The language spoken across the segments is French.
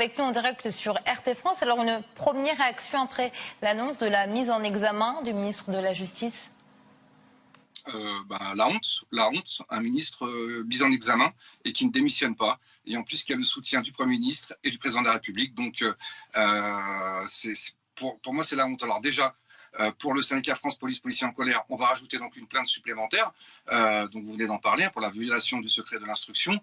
Avec nous en direct sur RT France. Alors, une première réaction après l'annonce de la mise en examen du ministre de la Justice? La honte, un ministre mis en examen et qui ne démissionne pas, et en plus qui a le soutien du Premier ministre et du Président de la République. Donc, pour moi, c'est la honte. Alors déjà, pour le syndicat France Police Policiers en colère, on va rajouter donc une plainte supplémentaire, donc vous venez d'en parler, pour la violation du secret de l'instruction,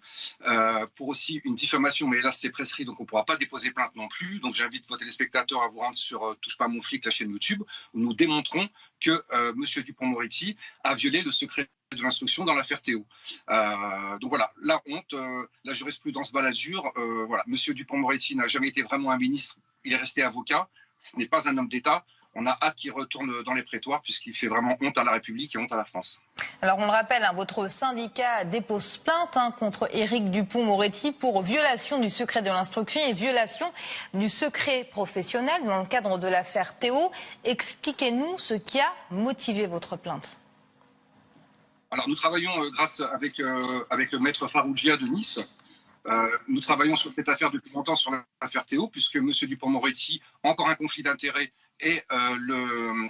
pour aussi une diffamation, mais hélas c'est prescrit, donc on ne pourra pas déposer plainte non plus. Donc j'invite vos téléspectateurs à vous rendre sur Touche pas à mon flic, la chaîne YouTube, où nous démontrons que M. Dupond-Moretti a violé le secret de l'instruction dans l'affaire Théo. Donc voilà, la honte, la jurisprudence baladure. Voilà, M. Dupond-Moretti n'a jamais été vraiment un ministre, il est resté avocat, ce n'est pas un homme d'État. On a hâte qu'il retourne dans les prétoires puisqu'il fait vraiment honte à la République et honte à la France. Alors on le rappelle, votre syndicat dépose plainte contre Éric Dupond-Moretti pour violation du secret de l'instruction et violation du secret professionnel dans le cadre de l'affaire Théo. Expliquez-nous ce qui a motivé votre plainte. Alors nous travaillons avec le maître Farougia de Nice. Nous travaillons sur cette affaire depuis longtemps, sur l'affaire Théo, puisque M. Dupond-Moretti a encore un conflit d'intérêts et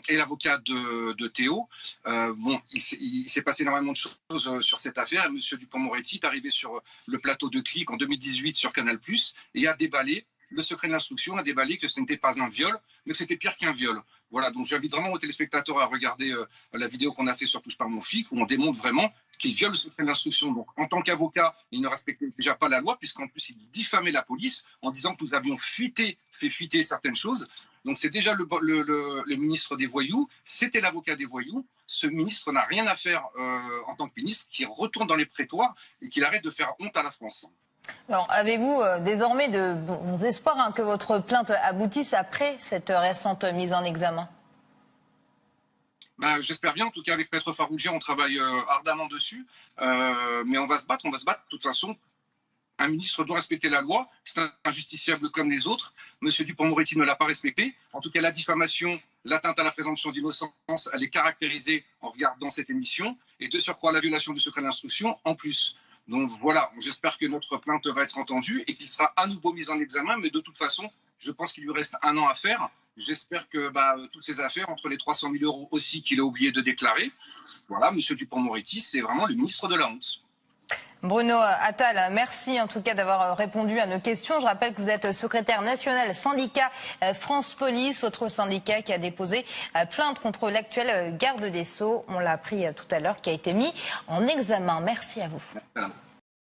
l'avocat de Théo. Il s'est passé énormément de choses sur cette affaire. Et M. Dupond-Moretti est arrivé sur le plateau de Clic en 2018 sur Canal+, et a déballé le secret de l'instruction, a déballé que ce n'était pas un viol, mais que c'était pire qu'un viol. Voilà, donc j'invite vraiment aux téléspectateurs à regarder la vidéo qu'on a fait sur Touche pas à mon flic, où on démontre vraiment qu'il viole le secret de l'instruction. Donc en tant qu'avocat, il ne respectait déjà pas la loi, puisqu'en plus il diffamait la police en disant que nous avions fait fuiter certaines choses. Donc c'est déjà le ministre des voyous, c'était l'avocat des voyous. Ce ministre n'a rien à faire en tant que ministre, qui retourne dans les prétoires et qu'il arrête de faire honte à la France. Alors, avez-vous désormais de bons espoirs que votre plainte aboutisse après cette récente mise en examen? J'espère bien. En tout cas, avec Maître Farougia, on travaille ardemment dessus. Mais on va se battre. De toute façon, un ministre doit respecter la loi. C'est un justiciable comme les autres. Monsieur Dupond-Moretti ne l'a pas respecté. En tout cas, la diffamation, l'atteinte à la présomption d'innocence, elle est caractérisée en regardant cette émission. Et de surcroît, la violation du secret d'instruction en plus. Donc voilà, j'espère que notre plainte va être entendue et qu'il sera à nouveau mis en examen. Mais de toute façon, je pense qu'il lui reste 1 an à faire. J'espère que toutes ces affaires, entre les 300 000 € aussi qu'il a oublié de déclarer, voilà, M. Dupond-Moretti, c'est vraiment le ministre de la honte. Bruno Attal, merci en tout cas d'avoir répondu à nos questions. Je rappelle que vous êtes secrétaire national syndicat France Police, votre syndicat qui a déposé plainte contre l'actuel garde des Sceaux. On l'a appris tout à l'heure, qui a été mis en examen. Merci à vous. Voilà.